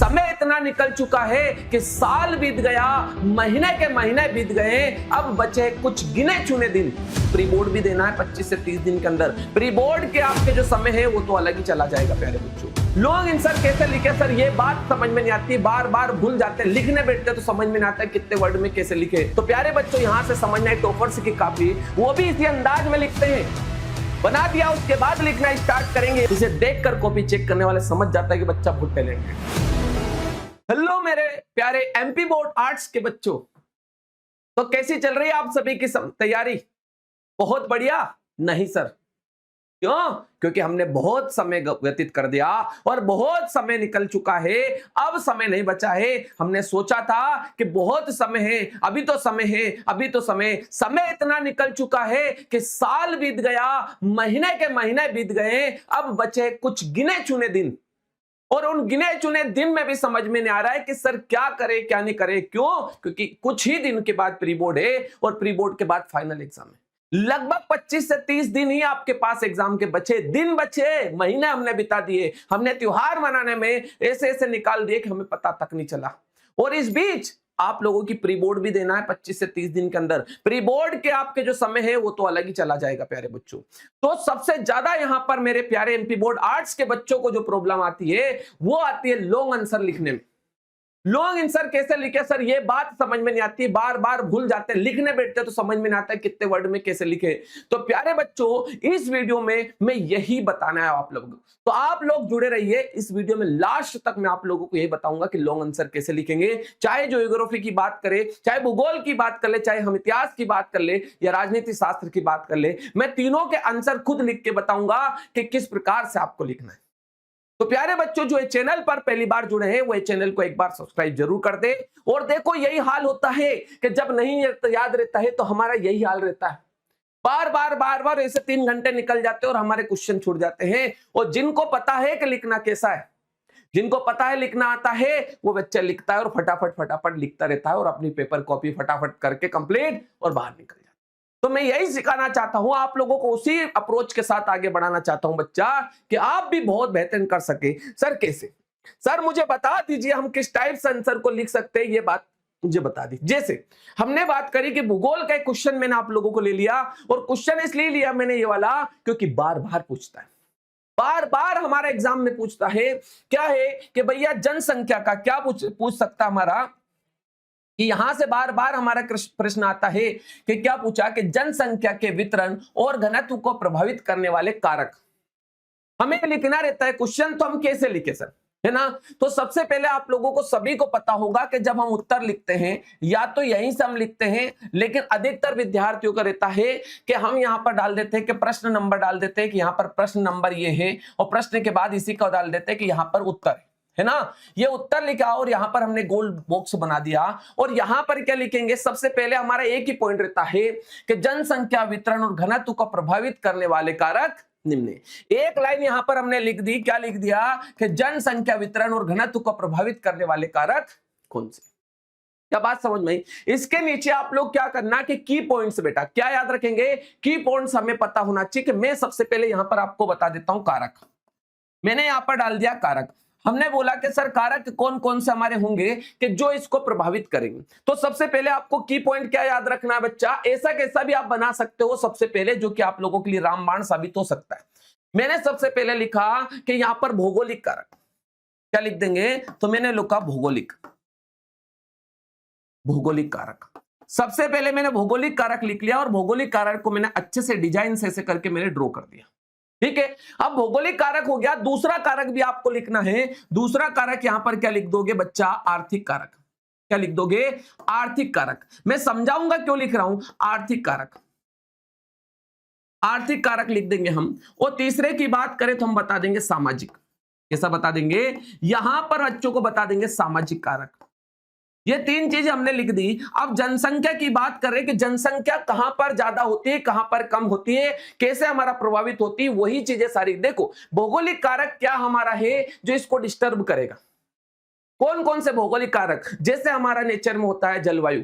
समय इतना निकल चुका है कि साल बीत गया, महीने के महीने बीत गए, अब बचे कुछ गिने चुने दिन। प्री बोर्ड भी देना है 25 से 30 दिन के अंदर। प्री बोर्ड के आपके जो समय है वो तो अलग ही चला जाएगा प्यारे बच्चों। लॉन्ग आंसर कैसे लिखे सर, ये बात समझ में नहीं आती, बार बार भूल जाते हैं, लिखने बैठते तो समझ में नहीं आता है कितने वर्ड में कैसे लिखे। तो प्यारे बच्चों यहाँ से समझना है टॉपर्स की कॉपी वो भी इसी अंदाज में लिखते हैं। बना दिया उसके बाद लिखना स्टार्ट करेंगे, इसे देखकर कॉपी चेक करने वाले समझ जाता है कि बच्चा बहुत टैलेंटेड है। हेलो मेरे प्यारे एमपी बोर्ड आर्ट्स के बच्चों, तो कैसी चल रही है आप सभी की तैयारी? बहुत बढ़िया? नहीं सर, क्यों? क्योंकि हमने बहुत समय व्यतीत कर दिया और बहुत समय निकल चुका है, अब समय नहीं बचा है। हमने सोचा था कि बहुत समय है, अभी तो समय है, अभी तो समय इतना निकल चुका है कि साल बीत गया, महीने के महीने बीत गए, अब बचे कुछ गिने चुने दिन। और उन गिने चुने दिन में भी समझ में नहीं आ रहा है कि सर क्या करे क्या नहीं करे। क्यों? क्योंकि कुछ ही दिन के बाद प्री बोर्ड है और प्री बोर्ड के बाद फाइनल एग्जाम है। लगभग 25 से 30 दिन ही आपके पास एग्जाम के बचे, दिन बचे, महीने हमने बिता दिए। हमने त्योहार मनाने में ऐसे ऐसे निकाल दिए कि हमें पता तक नहीं चला। और इस बीच आप लोगों की प्री बोर्ड भी देना है 25 से 30 दिन के अंदर। प्री बोर्ड के आपके जो समय है वो तो अलग ही चला जाएगा प्यारे बच्चों। तो सबसे ज्यादा यहां पर मेरे प्यारे एमपी बोर्ड आर्ट्स के बच्चों को जो प्रॉब्लम आती है वो आती है लॉन्ग आंसर लिखने में। लॉन्ग आंसर कैसे लिखे सर, ये बात समझ में नहीं आती, बार बार भूल जाते हैं, लिखने बैठते तो समझ में नहीं आता है कितने वर्ड में कैसे लिखे। तो प्यारे बच्चों इस वीडियो में मैं यही बताना है आप लोगों को, तो आप लोग जुड़े रहिए इस वीडियो में। लास्ट तक मैं आप लोगों को यही बताऊंगा कि लॉन्ग आंसर कैसे लिखेंगे। चाहे ज्योग्राफी की बात करें, चाहे भूगोल की बात कर ले, चाहे हम इतिहास की बात कर ले या राजनीति शास्त्र की बात कर ले, मैं तीनों के आंसर खुद लिख के बताऊंगा कि किस प्रकार से आपको लिखना है। तो प्यारे बच्चों जो चैनल पर पहली बार जुड़े हैं वो चैनल को एक बार सब्सक्राइब जरूर कर दे। और देखो यही हाल होता है कि जब नहीं याद रहता है तो हमारा यही हाल रहता है, बार बार ऐसे 3 घंटे निकल जाते हैं और हमारे क्वेश्चन छूट जाते हैं। और जिनको पता है कि लिखना कैसा है, जिनको पता है लिखना आता है, वो बच्चा लिखता है और फटाफट लिखता रहता है और अपनी पेपर कॉपी फटाफट करके कंप्लीट और बाहर निकल जाता है। तो मैं यही सिखाना चाहता हूं आप लोगों को, उसी अप्रोच के साथ आगे बढ़ाना चाहता हूं बच्चा, कि आप भी बहुत बेहतर कर सके। सर कैसे? सर मुझे बता दीजिए हम किस टाइप से आंसर को लिख सकते हैं, ये बात मुझे बता दी। जैसे हमने बात करी कि भूगोल का एक क्वेश्चन मैंने आप लोगों को ले लिया, और क्वेश्चन इसलिए लिया मैंने ये वाला क्योंकि बार बार पूछता है, बार बार हमारा एग्जाम में पूछता है। क्या है कि भैया जनसंख्या का क्या पूछ सकता हमारा, कि यहां से बार बार हमारा प्रश्न आता है कि क्या पूछा कि जनसंख्या के वितरण और घनत्व को प्रभावित करने वाले कारक हमें लिखना रहता है क्वेश्चन। तो हम कैसे लिखे सर, है ना? तो सबसे पहले आप लोगों को सभी को पता होगा कि जब हम उत्तर लिखते हैं या तो यहीं से हम लिखते हैं, लेकिन अधिकतर विद्यार्थियों का रहता है कि हम यहां पर डाल देते हैं कि प्रश्न नंबर डाल देते हैं कि यहां पर प्रश्न नंबर ये है, और प्रश्न के बाद इसी का डाल देते हैं कि यहां पर उत्तर है ना। ये उत्तर लिखा और यहां पर हमने गोल बॉक्स बना दिया। और यहां पर क्या लिखेंगे, सबसे पहले हमारा एक ही पॉइंट रहता है कि जनसंख्या वितरण और घनत्व को प्रभावित करने वाले कारक निम्न। एक लाइन यहां पर हमने लिख दी, क्या लिख दिया कि जनसंख्या वितरण और घनत्व को प्रभावित करने वाले कारक कौन से। क्या बात समझ में आई? इसके नीचे आप लोग क्या करना कि की पॉइंट्स, बेटा क्या याद रखेंगे, की पॉइंट्स हमें पता होना चाहिए। कि मैं सबसे पहले यहां पर आपको बता देता हूं कारक, मैंने यहां पर डाल दिया कारक। हमने बोला कि सर कारक कौन कौन से हमारे होंगे कि जो इसको प्रभावित करेंगे। तो सबसे पहले आपको की पॉइंट क्या याद रखना है बच्चा, ऐसा कैसा भी आप बना सकते हो सबसे पहले, जो कि आप लोगों के लिए रामबाण साबित हो सकता है। मैंने सबसे पहले लिखा कि यहां पर भौगोलिक कारक, क्या लिख देंगे, तो मैंने लिखा भौगोलिक कारक। सबसे पहले मैंने भौगोलिक कारक लिख लिया और भौगोलिक कारक को मैंने अच्छे से डिजाइन से ऐसे करके मैंने ड्रॉ कर दिया। ठीक है, अब भौगोलिक कारक हो गया। दूसरा कारक भी आपको लिखना है। दूसरा कारक यहां पर क्या लिख दोगे बच्चा, आर्थिक कारक। क्या लिख दोगे, आर्थिक कारक। मैं समझाऊंगा क्यों लिख रहा हूं आर्थिक कारक। आर्थिक कारक लिख देंगे हम। और तीसरे की बात करें तो हम बता देंगे सामाजिक। कैसा बता देंगे, यहां पर बच्चों को बता देंगे सामाजिक कारक। ये 3 चीजें हमने लिख दी। अब जनसंख्या की बात करें कि जनसंख्या कहां पर ज्यादा होती है, कहां पर कम होती है, कैसे हमारा प्रभावित होती है, वही चीजें सारी। देखो भौगोलिक कारक क्या हमारा है जो इसको डिस्टर्ब करेगा, कौन कौन से भौगोलिक कारक, जैसे हमारा नेचर में होता है जलवायु।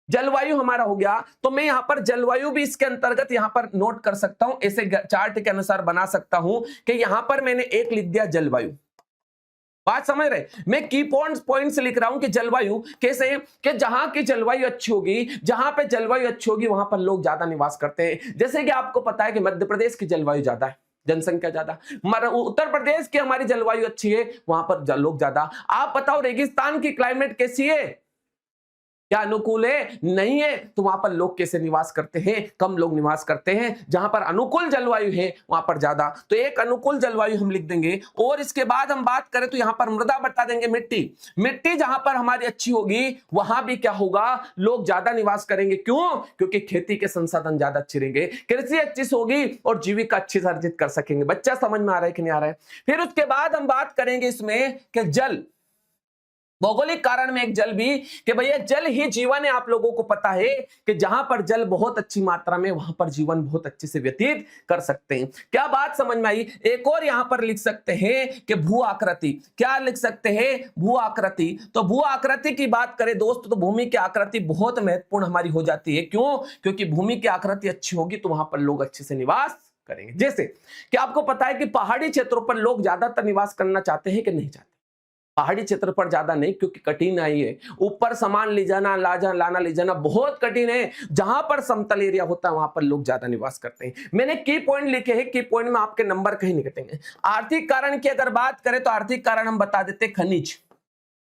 जलवायु हमारा हो गया, तो मैं यहां पर जलवायु भी इसके अंतर्गत यहां पर नोट कर सकता हूं, ऐसे चार्ट के अनुसार बना सकता हूं कि यहां पर मैंने एक लिख दिया जलवायु। बात समझ रहे? मैं की पॉइंट्स लिख रहा हूं कि जलवायु कैसे, कि जहां की जलवायु अच्छी होगी, जहां पे जलवायु अच्छी होगी वहां पर लोग ज्यादा निवास करते हैं। जैसे कि आपको पता है कि मध्य प्रदेश की जलवायु ज्यादा है, जनसंख्या ज्यादा। उत्तर प्रदेश की हमारी जलवायु अच्छी है, वहां पर लोग ज्यादा। आप बताओ रेगिस्तान की क्लाइमेट कैसी है? क्या अनुकूल है? नहीं है। तो वहां पर लोग कैसे निवास करते हैं? कम लोग निवास करते हैं। जहां पर अनुकूल जलवायु है वहां पर ज्यादा। तो एक अनुकूल जलवायु हम लिख देंगे। और इसके बाद हम बात करें तो यहां पर मृदा बता देंगे, मिट्टी। मिट्टी जहां पर हमारी अच्छी होगी वहां भी क्या होगा, लोग ज्यादा निवास करेंगे। क्यों? क्योंकि खेती के संसाधन ज्यादा अच्छे रहेंगे, कृषि अच्छी होगी और जीविका अच्छी से अर्जित कर सकेंगे। बच्चा समझ में आ रहा है कि नहीं आ रहा है? फिर उसके बाद हम बात करेंगे इसमें कि जल, भौगोलिक कारण में एक जल भी, कि भैया जल ही जीवन है। आप लोगों को पता है कि जहां पर जल बहुत अच्छी मात्रा में, वहां पर जीवन बहुत अच्छे से व्यतीत कर सकते हैं। क्या बात समझ में आई? एक और यहां पर लिख सकते हैं कि भू आकृति। क्या लिख सकते हैं? भू आकृति। तो भू आकृति की बात करें दोस्त तो भूमि की आकृति बहुत महत्वपूर्ण हमारी हो जाती है। क्यों? क्योंकि भूमि की आकृति अच्छी होगी तो वहां पर लोग अच्छे से निवास करेंगे। जैसे कि आपको पता है कि पहाड़ी क्षेत्रों पर लोग ज्यादातर निवास करना चाहते हैं कि नहीं चाहते? पहाड़ी क्षेत्र पर ज्यादा नहीं, क्योंकि कठिनाई है। ऊपर सामान ले जाना, लाना ले जाना बहुत कठिन है। जहां पर समतल एरिया होता है वहां पर लोग ज्यादा निवास करते हैं। मैंने की पॉइंट लिखे हैं, की पॉइंट में आपके नंबर कहीं नहीं कटेंगे। आर्थिक कारण की अगर बात करें तो आर्थिक कारण हम बता देते खनिज।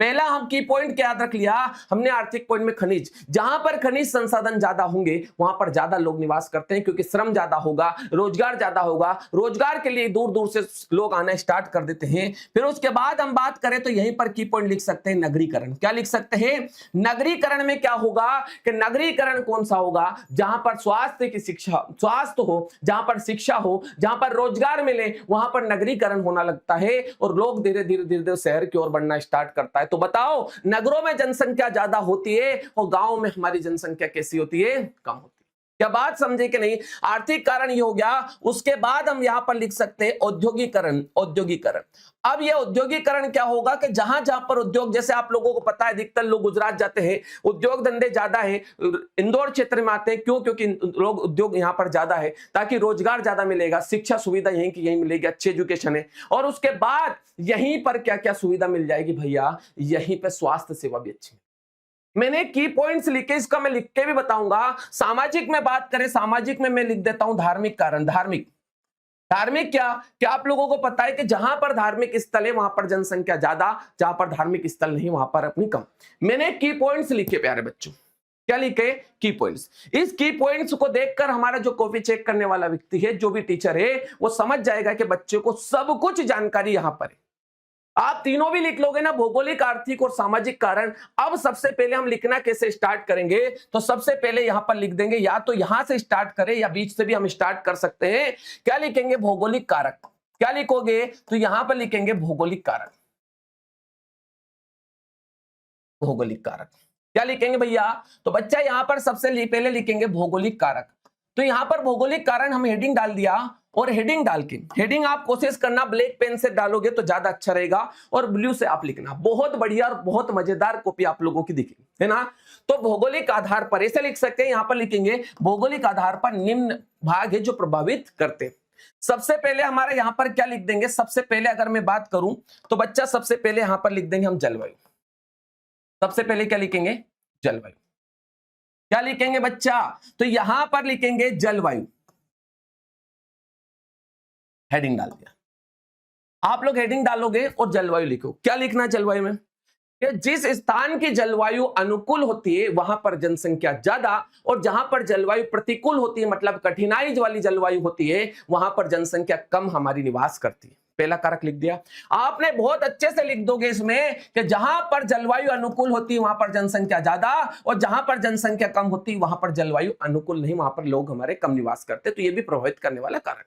पहला हम की पॉइंट क्या याद रख लिया हमने, आर्थिक पॉइंट में खनिज। जहां पर खनिज संसाधन ज्यादा होंगे वहां पर ज्यादा लोग निवास करते हैं, क्योंकि श्रम ज्यादा होगा, रोजगार ज्यादा होगा। रोजगार के लिए दूर दूर से लोग आना स्टार्ट कर देते हैं। फिर उसके बाद हम बात करें तो यहीं पर की पॉइंट लिख सकते हैं नगरीकरण। क्या लिख सकते हैं? नगरीकरण में क्या होगा कि नगरीकरण कौन सा होगा? जहां पर स्वास्थ्य की शिक्षा, स्वास्थ्य हो, जहां पर शिक्षा हो, जहां पर रोजगार मिले, वहां पर नगरीकरण होना लगता है और लोग धीरे धीरे शहर की ओर बढ़ना स्टार्ट करता है। तो बताओ, नगरों में जनसंख्या ज्यादा होती है और गांव में हमारी जनसंख्या कैसी होती है? कम होती है। क्या बात समझे कि नहीं? आर्थिक कारण ये हो गया। उसके बाद हम यहां पर लिख सकते हैं औद्योगिकरण। औद्योगिकरण, अब ये औद्योगिकरण क्या होगा कि जहां जहां पर उद्योग, जैसे आप लोगों को पता है अधिकतर लोग गुजरात जाते हैं, उद्योग धंधे ज्यादा है, इंदौर क्षेत्र में आते हैं। क्यों? क्योंकि लोग उद्योग यहां पर ज्यादा है, ताकि रोजगार ज्यादा मिलेगा, शिक्षा सुविधा यहीं की यहीं मिलेगी, अच्छी एजुकेशन है। और उसके बाद यहीं पर क्या क्या सुविधा मिल जाएगी भैया? यहीं पर स्वास्थ्य सेवा भी अच्छी। मैंने की पॉइंट्स लिखे, इसका मैं लिख के भी बताऊंगा। सामाजिक में बात करें, सामाजिक में मैं लिख देता हूं धार्मिक कारण। धार्मिक, धार्मिक क्या आप लोगों को पता है कि जहां पर धार्मिक स्थल है वहां पर जनसंख्या ज्यादा, जहां पर धार्मिक स्थल नहीं वहां पर अपनी कम। मैंने की पॉइंट्स लिखे प्यारे बच्चों। क्या लिखे? की पॉइंट्स। इस की पॉइंट्स को देखकर हमारा जो कॉपी चेक करने वाला व्यक्ति है, जो भी टीचर है, वो समझ जाएगा कि बच्चे को सब कुछ जानकारी यहां पर है। आप तीनों भी लिख लोगे ना, भौगोलिक, आर्थिक और सामाजिक कारण। अब सबसे पहले हम लिखना कैसे स्टार्ट करेंगे? तो सबसे पहले यहां पर लिख देंगे, या तो यहां से स्टार्ट करें या बीच से भी हम स्टार्ट कर सकते हैं। क्या लिखेंगे? भौगोलिक कारक। क्या लिखोगे? तो यहां पर लिखेंगे भौगोलिक कारक। भौगोलिक कारक क्या लिखेंगे भैया? तो बच्चा यहां पर सबसे पहले लिखेंगे भौगोलिक कारक। तो यहां पर भौगोलिक कारण हम हेडिंग डाल दिया, और हेडिंग डाल के, हेडिंग आप कोशिश करना ब्लैक पेन से डालोगे तो ज्यादा अच्छा रहेगा, और ब्लू से आप लिखना। बहुत बढ़िया और बहुत मजेदार कॉपी आप लोगों की दिखेगी, है ना? तो भौगोलिक आधार पर ऐसे लिख सकते हैं, यहां पर लिखेंगे भौगोलिक आधार पर निम्न भाग है जो प्रभावित करते। सबसे पहले हमारे यहां पर क्या लिख देंगे? सबसे पहले अगर मैं बात करूं तो बच्चा सबसे पहले यहां पर लिख देंगे हम जलवायु। सबसे पहले क्या लिखेंगे? जलवायु। क्या लिखेंगे बच्चा? तो यहां पर लिखेंगे जलवायु। हेडिंग डाल दिया। आप लोग हेडिंग डालोगे और जलवायु लिखो। क्या लिखना है जलवायु में? कि जिस स्थान की जलवायु अनुकूल होती है वहां पर जनसंख्या ज्यादा, और जहां पर जलवायु प्रतिकूल होती है, मतलब कठिनाई वाली जलवायु होती है, वहां पर जनसंख्या कम हमारी निवास करती है। पहला कारक लिख दिया। आपने बहुत अच्छे से लिख दोगे इसमें कि जहां पर जलवायु अनुकूल होती है वहां पर जनसंख्या ज्यादा, और जहां पर जनसंख्या कम होती है वहां पर जलवायु अनुकूल नहीं, वहां पर लोग हमारे कम निवास करते। तो ये भी प्रभावित करने वाला कारक।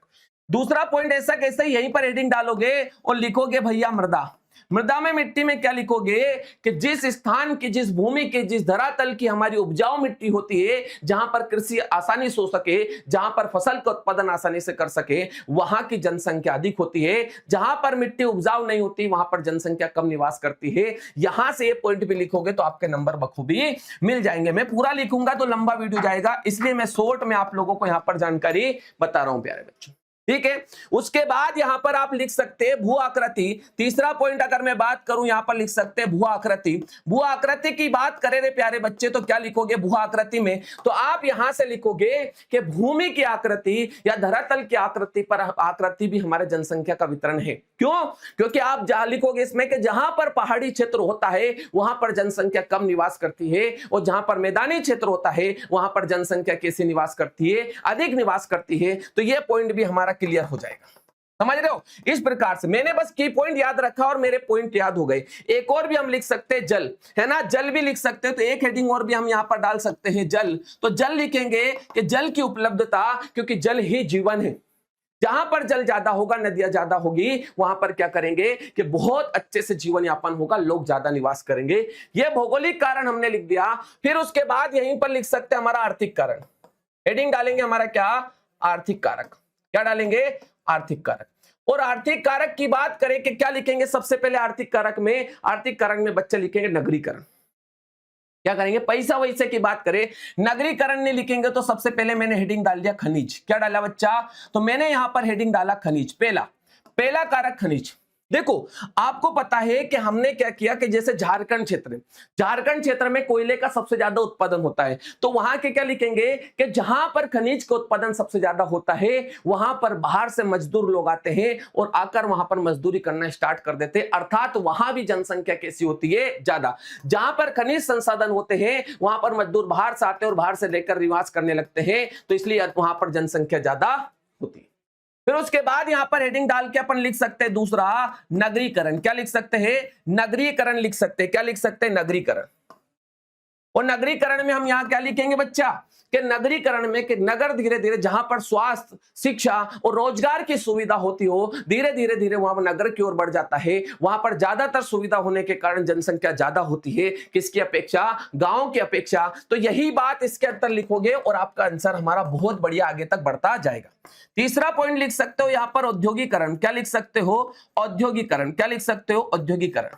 दूसरा पॉइंट ऐसा कैसे, यहीं पर हेडिंग डालोगे और लिखोगे भैया मृदा। मृदा में, मिट्टी में क्या लिखोगे कि जिस स्थान की, जिस भूमि की, जिस धरातल की हमारी उपजाऊ मिट्टी होती है, जहां पर कृषि आसानी से हो सके, जहां पर फसल का उत्पादन आसानी से कर सके, वहां की जनसंख्या अधिक होती है। जहां पर मिट्टी उपजाऊ नहीं होती वहां पर जनसंख्या कम निवास करती है। यहां से ये पॉइंट भी लिखोगे तो आपके नंबर बखूबी मिल जाएंगे। मैं पूरा लिखूंगा तो लंबा वीडियो जाएगा, इसलिए मैं शॉर्ट में आप लोगों को यहां पर जानकारी बता रहा हूं प्यारे बच्चों। ठीक है। उसके बाद यहां पर आप लिख सकते हैं भू आकृति। तीसरा पॉइंट अगर मैं बात करूं, यहां पर लिख सकते हैं भू आकृति। भू आकृति की बात करें रे प्यारे बच्चे, तो क्या लिखोगे भू आकृति में? तो आप यहां से लिखोगे कि भूमि की आकृति या धरातल की आकृति पर आकृति भी हमारे जनसंख्या का वितरण है। क्यों? क्योंकि आप जहां लिखोगे इसमें कि जहां पर पहाड़ी क्षेत्र होता है वहां पर जनसंख्या कम निवास करती है, और जहां पर मैदानी क्षेत्र होता है वहां पर जनसंख्या कैसे निवास करती है? अधिक निवास करती है। तो यह पॉइंट भी हमारा क्लियर हो जाएगा। समझ रहे हो? इस प्रकार से मैंने बस की पॉइंट याद रखा और मेरे पॉइंट याद हो गए। एक और भी हम लिख सकते हैं जल, है ना, जल भी लिख सकते हैं। तो एक हेडिंग और भी हम यहां पर डाल सकते हैं जल। तो जल लिखेंगे कि जल की उपलब्धता, क्योंकि जल ही जीवन है। जहां पर जल ज्यादा होगा, नदियां ज्यादा होगी, वहां पर क्या करेंगे कि बहुत अच्छे से जीवन यापन होगा, लोग ज्यादा निवास करेंगे। यह भौगोलिक कारण हमने लिख दिया। फिर उसके बाद यहीं पर लिख सकते हैं हमारा आर्थिक कारण। हेडिंग डालेंगे हमारा क्या? आर्थिक कारक। क्या डालेंगे? आर्थिक कारक। और आर्थिक कारक की बात करें कि क्या लिखेंगे सबसे पहले आर्थिक कारक में? आर्थिक कारक में बच्चे लिखेंगे नगरीकरण। क्या करेंगे? पैसा वैसे की बात करें, नगरीकरण नहीं लिखेंगे तो सबसे पहले मैंने हेडिंग डाल दिया खनिज। क्या डाला बच्चा? तो मैंने यहां पर हेडिंग डाला खनिज। पहला कारक खनिज। देखो आपको पता है कि हमने क्या किया कि जैसे झारखंड क्षेत्र में कोयले का सबसे ज्यादा उत्पादन होता है, तो वहां के क्या लिखेंगे कि जहां पर खनिज का उत्पादन सबसे ज्यादा होता है वहां पर बाहर से मजदूर लोग आते हैं और आकर वहां पर मजदूरी करना स्टार्ट कर देते हैं। अर्थात वहां भी जनसंख्या कैसी होती है? ज्यादा। जहां पर खनिज संसाधन होते हैं वहां पर मजदूर बाहर से आते हैं और बाहर से लेकर निवास करने लगते हैं, तो इसलिए वहां पर जनसंख्या ज्यादा होती है। फिर उसके बाद यहां पर हेडिंग डाल के अपन लिख सकते हैं दूसरा नगरीकरण। क्या लिख सकते हैं? नगरीकरण लिख सकते हैं। क्या लिख सकते हैं? नगरीकरण। और नगरीकरण में हम यहां क्या लिखेंगे बच्चा? कि नगरीकरण में कि नगर धीरे धीरे जहां पर स्वास्थ्य, शिक्षा और रोजगार की सुविधा होती हो, धीरे धीरे वहां पर नगर की ओर बढ़ जाता है। वहां पर ज्यादातर सुविधा होने के कारण जनसंख्या ज्यादा होती है। किसकी अपेक्षा? गांव की अपेक्षा। तो यही बात इसके अंदर लिखोगे और आपका आंसर हमारा बहुत बढ़िया आगे तक बढ़ता जाएगा। तीसरा पॉइंट लिख सकते हो यहां पर औद्योगिकरण। क्या लिख सकते हो? औद्योगिकरण। क्या लिख सकते हो? औद्योगिकरण।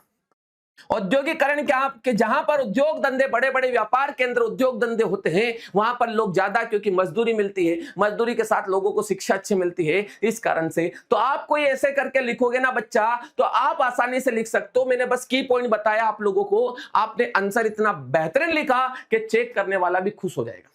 औद्योगिकरण क्या? कि जहां पर उद्योग धंधे, बड़े बड़े व्यापार केंद्र, उद्योग धंधे होते हैं वहां पर लोग ज्यादा, क्योंकि मजदूरी मिलती है, मजदूरी के साथ लोगों को शिक्षा अच्छी मिलती है, इस कारण से। तो आप कोई ऐसे करके लिखोगे ना बच्चा, तो आप आसानी से लिख सकते हो। मैंने बस की पॉइंट बताया आप लोगों को, आपने आंसर इतना बेहतरीन लिखा कि चेक करने वाला भी खुश हो जाएगा।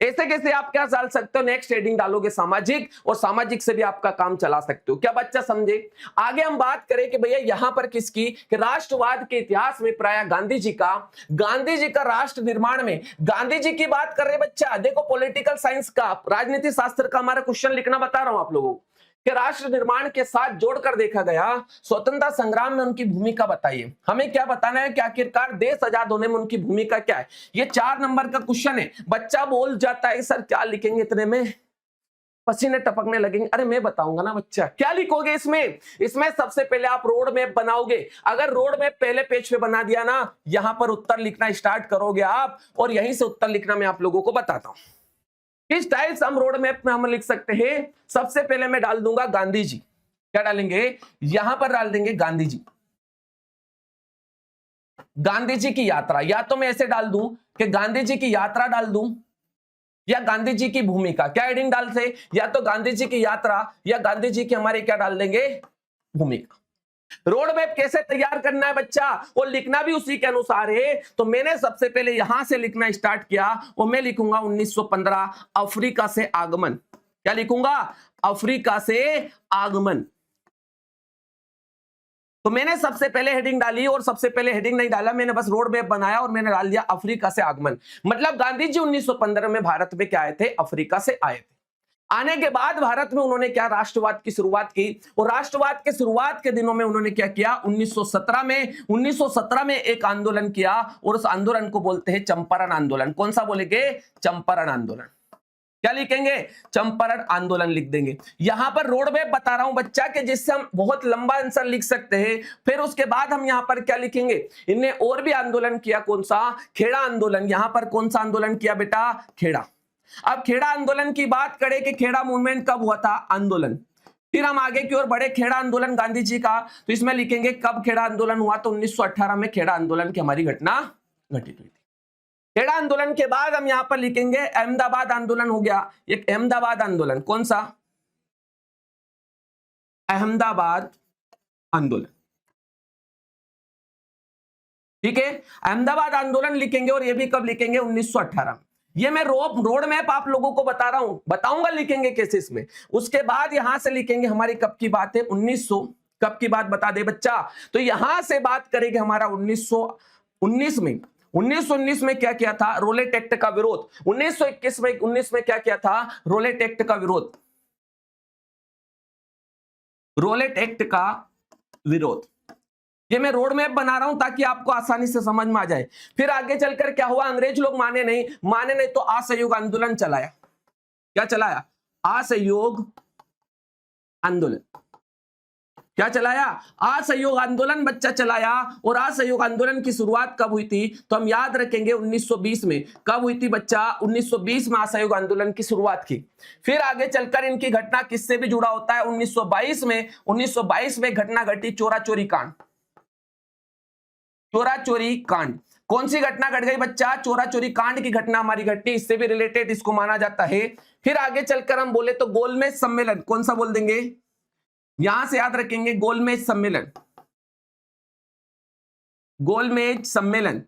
ऐसे कैसे आप क्या डाल सकते हो? नेक्स्ट हेडिंग डालोगे सामाजिक, और सामाजिक से भी आपका काम चला सकते हो। क्या बच्चा समझे? आगे हम बात करें कि भैया यहां पर किसकी, कि राष्ट्रवाद के इतिहास में प्राय गांधी जी का राष्ट्र निर्माण में गांधी जी की बात कर रहे बच्चा। देखो पॉलिटिकल साइंस का, राजनीति शास्त्र का हमारा क्वेश्चन लिखना बता रहा हूं आप लोगों को, कि राष्ट्र निर्माण के साथ जोड़कर देखा गया स्वतंत्रता संग्राम में उनकी भूमिका बताइए। हमें क्या बताना है कि आखिरकार देश आजाद होने में उनकी भूमिका क्या है। ये 4 नंबर का क्वेश्चन है। बच्चा बोल जाता है सर क्या लिखेंगे इतने में, पसीने टपकने लगेंगे। अरे मैं बताऊंगा ना बच्चा, क्या लिखोगे इसमें? इसमें सबसे पहले आप रोड मैप बनाओगे। अगर रोड मैप पहले पेज पे बना दिया ना, यहां पर उत्तर लिखना स्टार्ट करोगे आप, और यहीं से उत्तर लिखना मैं आप लोगों को बताता हूं। किस टाइप से हम रोड मैप में हम लिख सकते हैं? सबसे पहले मैं डाल दूंगा गांधी जी। क्या डालेंगे? यहां पर डाल देंगे गांधी जी। गांधी जी की यात्रा, या तो मैं ऐसे डाल दूं कि गांधी जी की यात्रा डाल दूं, या गांधी जी की भूमिका। क्या हेडिंग डाल से? या तो गांधी जी की यात्रा या गांधी जी की हमारे क्या डाल देंगे? भूमिका। रोड मैप कैसे तैयार करना है बच्चा, वो लिखना भी उसी के अनुसार है। तो मैंने सबसे पहले यहां से लिखना स्टार्ट किया, और मैं लिखूंगा 1915 अफ्रीका से आगमन। क्या लिखूंगा? अफ्रीका से आगमन। तो मैंने सबसे पहले हेडिंग डाली, और सबसे पहले हेडिंग नहीं डाला, मैंने बस रोड मैप बनाया और मैंने डाल दिया अफ्रीका से आगमन। मतलब गांधी जी 1915 में भारत में क्या आए थे? अफ्रीका से आए थे। आने के बाद भारत में उन्होंने क्या? राष्ट्रवाद की शुरुआत की। और राष्ट्रवाद के शुरुआत के दिनों में उन्होंने क्या किया? 1917 में एक आंदोलन किया, और उस आंदोलन को बोलते हैं चंपारण आंदोलन। कौन सा बोलेंगे? चंपारण आंदोलन। क्या लिखेंगे? चंपारण आंदोलन लिख देंगे। यहां पर रोड मैप बता रहा हूं बच्चा के, जिससे हम बहुत लंबा आंसर लिख सकते हैं। फिर उसके बाद हम यहां पर क्या लिखेंगे? इन्हें और भी आंदोलन किया। कौन सा? खेड़ा आंदोलन। यहां पर कौन सा आंदोलन किया बेटा? खेड़ा। अब खेड़ा आंदोलन की बात करें कि खेड़ा मूवमेंट कब हुआ था? आंदोलन। फिर हम आगे की ओर बढ़े, खेड़ा आंदोलन गांधी जी का, तो इसमें लिखेंगे कब खेड़ा आंदोलन हुआ? तो 1918 में खेड़ा आंदोलन की हमारी घटना घटित हुई थी। खेड़ा आंदोलन के बाद हम यहां पर लिखेंगे अहमदाबाद आंदोलन हो गया। एक अहमदाबाद आंदोलन। कौन सा? अहमदाबाद आंदोलन। ठीक है, अहमदाबाद आंदोलन लिखेंगे और ये भी कब लिखेंगे? 1918। ये मैं रोड मैप आप लोगों को बता रहा हूं, बताऊंगा लिखेंगे कैसे इसमें। उसके बाद यहां से लिखेंगे हमारी कब की बात है? 1900। कब की बात बता दे बच्चा? तो यहां से बात करेंगे हमारा 1919 में। 1919 में क्या किया था? रोलेट एक्ट का विरोध। 1921 में 19 में क्या किया था? रोलेट एक्ट का विरोध। रोलेट एक्ट का विरोध। ये मैं रोड मैप बना रहा हूं ताकि आपको आसानी से समझ में आ जाए। फिर आगे चलकर क्या हुआ? अंग्रेज लोग माने नहीं तो असहयोग आंदोलन चलाया। क्या चलाया? असहयोग आंदोलन। क्या चलाया? असहयोग आंदोलन बच्चा चलाया। और असहयोग आंदोलन की शुरुआत कब हुई थी? तो हम याद रखेंगे 1920 में। कब हुई थी बच्चा? 1920 में असहयोग आंदोलन की शुरुआत की। फिर आगे चलकर इनकी घटना किससे भी जुड़ा होता है? 1922 में घटना घटी चोरा चोरी कांड। चोरा चोरी कांड। कौन सी घटना घट गई बच्चा? चोरा चोरी कांड की घटना हमारी घटी, इससे भी रिलेटेड इसको माना जाता है। फिर आगे चलकर हम बोले तो गोलमेज सम्मेलन। कौन सा बोल देंगे? यहां से याद रखेंगे गोलमेज सम्मेलन। गोलमेज सम्मेलन।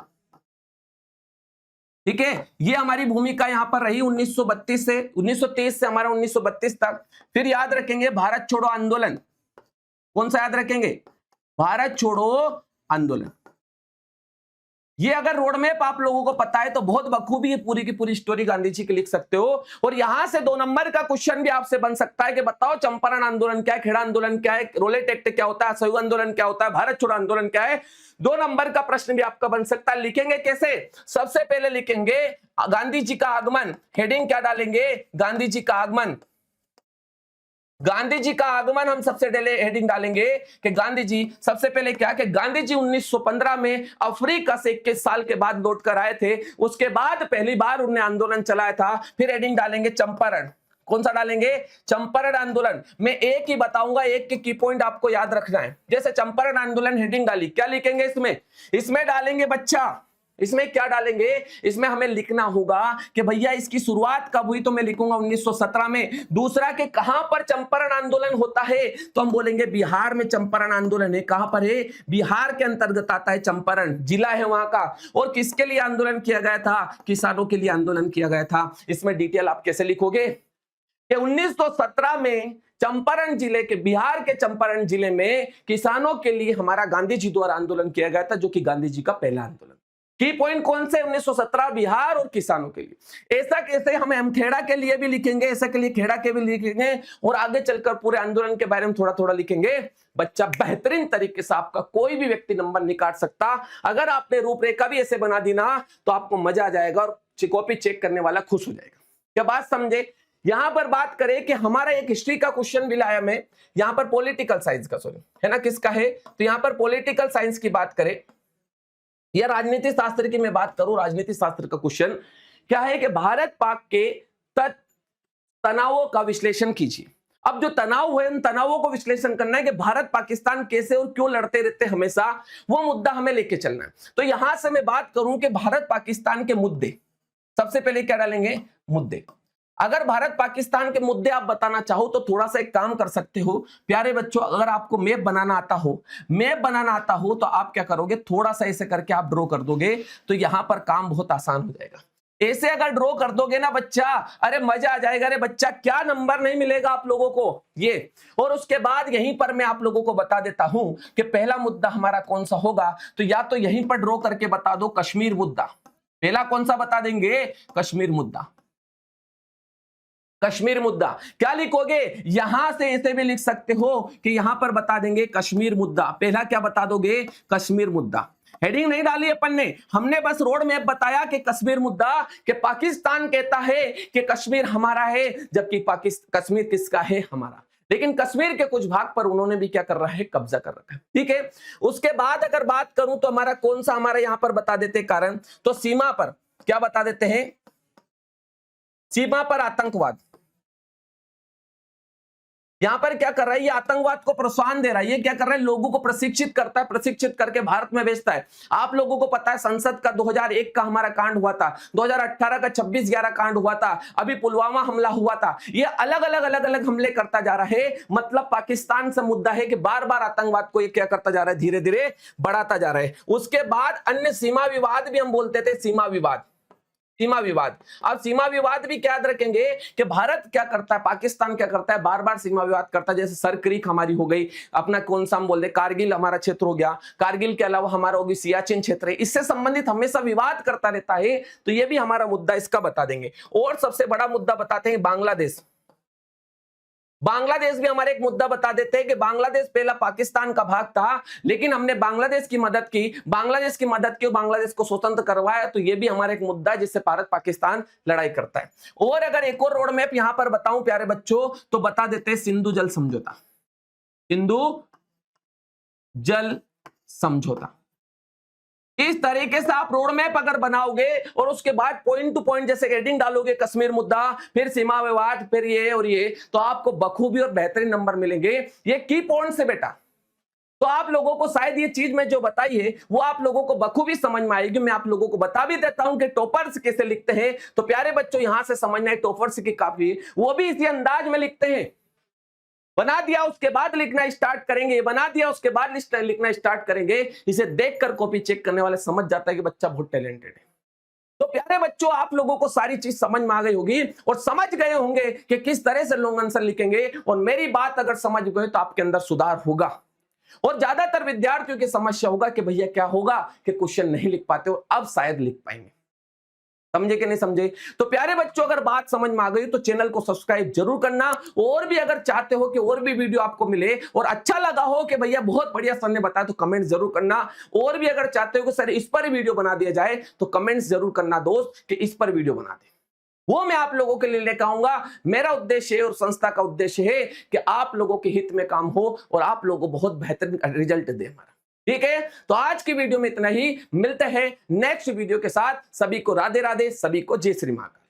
ठीक है, ये हमारी भूमिका यहां पर रही 1932 से 1923 से हमारा 1932 तक। फिर याद रखेंगे भारत छोड़ो आंदोलन। कौन सा याद रखेंगे? भारत छोड़ो आंदोलन। ये अगर रोड मैप आप लोगों को पता है तो बहुत बखूबी ये पूरी की पूरी स्टोरी गांधी जी की लिख सकते हो। और यहां से 2 नंबर का क्वेश्चन भी आपसे बन सकता है कि बताओ चंपारण आंदोलन क्या है, खेड़ा आंदोलन क्या है, रोलेट एक्ट क्या होता है, असहयोग आंदोलन क्या होता है, भारत छोड़ो आंदोलन क्या है। 2 नंबर का प्रश्न भी आपका बन सकता है। लिखेंगे कैसे? सबसे पहले लिखेंगे गांधी जी का आगमन। हेडिंग क्या डालेंगे? गांधी जी का आगमन। गांधी जी का आगमन हम सबसे पहले हेडिंग डालेंगे कि गांधी जी सबसे पहले क्या कि गांधी जी 1915 में अफ्रीका से 21 साल के बाद लौट कर आए थे। उसके बाद पहली बार उन्होंने आंदोलन चलाया था। फिर हेडिंग डालेंगे चंपारण। कौन सा डालेंगे? चंपारण आंदोलन। मैं एक ही बताऊंगा, एक के की पॉइंट आपको याद रखना है। जैसे चंपारण आंदोलन हेडिंग डाली, क्या लिखेंगे इसमें डालेंगे बच्चा, इसमें क्या डालेंगे? इसमें हमें लिखना होगा कि भैया इसकी शुरुआत कब हुई, तो मैं लिखूंगा 1917 में। दूसरा कि कहां पर चंपारण आंदोलन होता है, तो हम बोलेंगे बिहार में चंपारण आंदोलन है। कहां पर है? बिहार के अंतर्गत आता है, चंपारण जिला है वहां का। और किसके लिए आंदोलन किया गया था? किसानों के लिए आंदोलन किया गया था। इसमें डिटेल आप कैसे लिखोगे कि 1917 में चंपारण जिले के, बिहार के चंपारण जिले में किसानों के लिए हमारा गांधी जी द्वारा आंदोलन किया गया था, जो कि गांधी जी का पहला आंदोलन। की पॉइंट कौन से? 1917 बिहार और किसानों के लिए। ऐसा कैसे? हम खेड़ा के लिए भी लिखेंगे, ऐसा के लिए खेड़ा के भी लिखेंगे, और आगे चलकर पूरे आंदोलन के बारे में थोड़ा थोड़ा लिखेंगे। बच्चा बेहतरीन तरीके से आपका कोई भी व्यक्ति नंबर नहीं काट सकता। अगर आपने रूपरेखा भी ऐसे बना दी ना तो आपको मजा आ जाएगा और कॉपी चेक करने वाला खुश हो जाएगा। क्या बात समझे? यहां पर बात करें कि हमारा एक हिस्ट्री का क्वेश्चन भी लाया मैं, यहां पर पॉलिटिकल साइंस का, सॉरी है ना, किसका है? तो यहां पर पॉलिटिकल साइंस की बात करें या राजनीति शास्त्र की मैं बात करूं, राजनीति शास्त्र का क्वेश्चन क्या है कि भारत पाक के तनावों का विश्लेषण कीजिए। अब जो तनाव है उन तनावों को विश्लेषण करना है कि भारत पाकिस्तान कैसे और क्यों लड़ते रहते हमेशा, वो मुद्दा हमें लेके चलना है। तो यहां से मैं बात करूं कि भारत पाकिस्तान के मुद्दे, सबसे पहले क्या डालेंगे? मुद्दे। अगर भारत पाकिस्तान के मुद्दे आप बताना चाहो तो थोड़ा सा एक काम कर सकते हो प्यारे बच्चों, अगर आपको मैप बनाना आता हो तो आप क्या करोगे? थोड़ा सा ऐसे करके आप ड्रॉ कर दोगे तो यहां पर काम बहुत आसान हो जाएगा। ऐसे अगर ड्रॉ कर दोगे ना बच्चा, अरे मजा आ जाएगा। अरे बच्चा क्या नंबर नहीं मिलेगा आप लोगों को ये। और उसके बाद यहीं पर मैं आप लोगों को बता देता हूं कि पहला मुद्दा हमारा कौन सा होगा, तो या तो यहीं पर ड्रॉ करके बता दो कश्मीर मुद्दा। पहला कौन सा बता देंगे? कश्मीर मुद्दा। कश्मीर मुद्दा क्या लिखोगे? यहां से ऐसे भी लिख सकते हो कि यहां पर बता देंगे कश्मीर मुद्दा। पहला क्या बता दोगे? कश्मीर मुद्दा। हेडिंग नहीं डाली अपन ने, हमने बस रोड मैप बताया कि कश्मीर मुद्दा, कि पाकिस्तान कहता है कि कश्मीर हमारा है, जबकि कश्मीर किसका है? हमारा। लेकिन कश्मीर के कुछ भाग पर उन्होंने भी क्या कर रहा है? कब्जा कर रखा है। ठीक है, उसके बाद अगर बात करूं तो हमारा कौन सा हमारा यहां पर बता देते कारण, तो सीमा पर क्या बता देते हैं? सीमा पर आतंकवाद। यहां पर क्या कर रहा है, ये आतंकवाद को प्रोत्साहन दे रहा है। ये क्या कर रहा है, लोगों को प्रशिक्षित करता है, प्रशिक्षित करके भारत में भेजता है। आप लोगों को पता है संसद का 2001 का हमारा कांड हुआ था, 2018 का 26/11 कांड हुआ था, अभी पुलवामा हमला हुआ था। ये अलग अलग हमले करता जा रहा है। मतलब पाकिस्तान से मुद्दा है कि बार बार आतंकवाद को ये क्या करता जा रहा है, धीरे धीरे बढ़ाता जा रहा है। उसके बाद अन्य सीमा विवाद भी हम बोलते थे, सीमा विवाद, सीमा विवाद। अब सीमा विवाद भी क्या याद रखेंगे कि भारत क्या करता है, पाकिस्तान क्या करता है, बार बार सीमा विवाद करता है। जैसे सर क्रीक हमारी हो गई, अपना कौन सा हम बोलते, कारगिल हमारा क्षेत्र हो गया, कारगिल के अलावा हमारा होगी सियाचिन क्षेत्र है, इससे संबंधित हमेशा विवाद करता रहता है। तो ये भी हमारा मुद्दा, इसका बता देंगे। और सबसे बड़ा मुद्दा बताते हैं बांग्लादेश। बांग्लादेश भी हमारे एक मुद्दा बता देते हैं कि बांग्लादेश पहला पाकिस्तान का भाग था, लेकिन हमने बांग्लादेश की मदद की, बांग्लादेश की मदद की, बांग्लादेश को स्वतंत्र करवाया। तो ये भी हमारा एक मुद्दा है जिससे भारत पाकिस्तान लड़ाई करता है। और अगर एक और रोड मैप यहां पर बताऊं प्यारे बच्चों, तो बता देते हैं सिंधु जल समझौता, सिंधु जल समझौता। इस तरीके से आप रोड मैप अगर बनाओगे और उसके बाद पॉइंट टू पॉइंट जैसे हेडिंग डालोगे, कश्मीर मुद्दा, फिर सीमा विवाद, फिर ये और ये, तो आपको बखूबी और बेहतरीन नंबर मिलेंगे। ये की पॉइंट से बेटा, तो आप लोगों को शायद ये चीज मैं जो बताई है वो आप लोगों को बखूबी समझ में आएगी। मैं आप लोगों को बता भी देता हूं कि टॉपर्स कैसे लिखते हैं। तो प्यारे बच्चों यहां से समझना है, टॉपर्स की काफी वो भी इसी अंदाज में लिखते हैं। बना दिया उसके बाद लिखना स्टार्ट करेंगे, बना दिया उसके बाद लिखना स्टार्ट करेंगे। इसे देखकर कॉपी चेक करने वाले समझ जाता है कि बच्चा बहुत टैलेंटेड है। तो प्यारे बच्चों आप लोगों को सारी चीज समझ में आ गई होगी और समझ गए होंगे कि किस तरह से लॉन्ग आंसर लिखेंगे। और मेरी बात अगर समझ गए तो आपके अंदर सुधार होगा। और ज्यादातर विद्यार्थियों की समस्या होगा कि भैया क्या होगा कि क्वेश्चन नहीं लिख पाते, और अब शायद लिख पाएंगे। समझे कि नहीं समझे? तो प्यारे बच्चों अगर बात समझ में आ गई तो चैनल को सब्सक्राइब जरूर करना। और भी अगर चाहते हो कि और भी वीडियो आपको मिले और अच्छा लगा हो कि भैया बहुत बढ़िया सर ने बताया, तो कमेंट जरूर करना। और भी अगर चाहते हो कि सर इस पर वीडियो बना दिया जाए, तो कमेंट्स जरूर करना दोस्त कि इस पर वीडियो बना दे। वो मैं आप लोगों के लिए लेकर आऊंगा। मेरा उद्देश्य है और संस्था का उद्देश्य है कि आप लोगों के हित में काम हो और आप लोगों को बहुत बेहतरीन रिजल्ट दे हमारा। ठीक है, तो आज की वीडियो में इतना ही। मिलते हैं नेक्स्ट वीडियो के साथ। सभी को राधे राधे, सभी को जय श्री महाकाल।